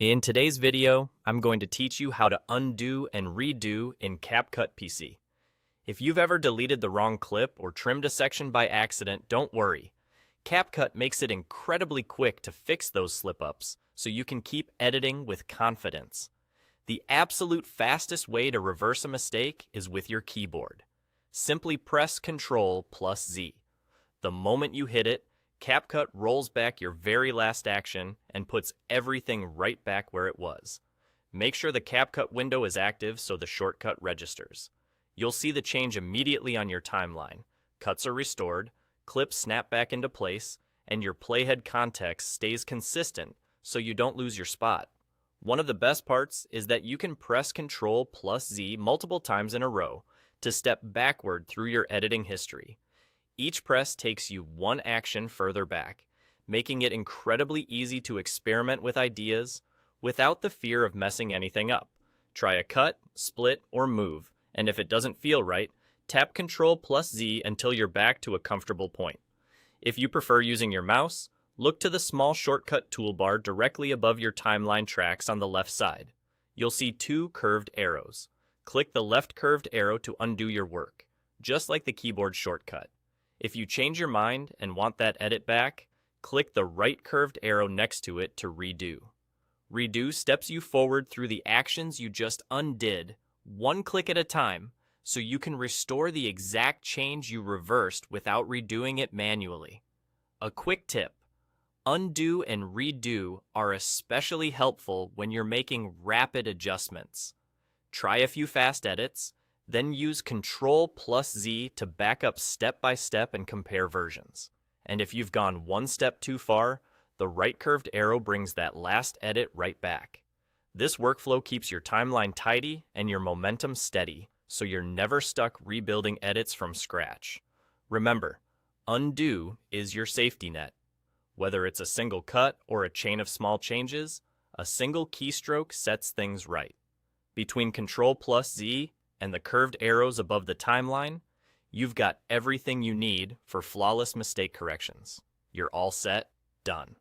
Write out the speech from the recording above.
In today's video, I'm going to teach you how to undo and redo in CapCut PC. If you've ever deleted the wrong clip or trimmed a section by accident, don't worry. CapCut makes it incredibly quick to fix those slip-ups, so you can keep editing with confidence. The absolute fastest way to reverse a mistake is with your keyboard. Simply press Ctrl+Z. The moment you hit it, CapCut rolls back your very last action and puts everything right back where it was. Make sure the CapCut window is active so the shortcut registers. You'll see the change immediately on your timeline. Cuts are restored, clips snap back into place, and your playhead context stays consistent so you don't lose your spot. One of the best parts is that you can press Ctrl+Z multiple times in a row to step backward through your editing history. Each press takes you one action further back, making it incredibly easy to experiment with ideas without the fear of messing anything up. Try a cut, split, or move, and if it doesn't feel right, tap Ctrl+Z until you're back to a comfortable point. If you prefer using your mouse, look to the small shortcut toolbar directly above your timeline tracks on the left side. You'll see two curved arrows. Click the left curved arrow to undo your work, just like the keyboard shortcut. If you change your mind and want that edit back, click the right curved arrow next to it to redo. Redo steps you forward through the actions you just undid, one click at a time, so you can restore the exact change you reversed without redoing it manually. A quick tip: undo and redo are especially helpful when you're making rapid adjustments. Try a few fast edits, then use Ctrl+Z to back up step by step and compare versions. And if you've gone one step too far, the right curved arrow brings that last edit right back. This workflow keeps your timeline tidy and your momentum steady, so you're never stuck rebuilding edits from scratch. Remember, undo is your safety net. Whether it's a single cut or a chain of small changes, a single keystroke sets things right. Between Ctrl+Z and the curved arrows above the timeline, you've got everything you need for flawless mistake corrections. You're all set, done.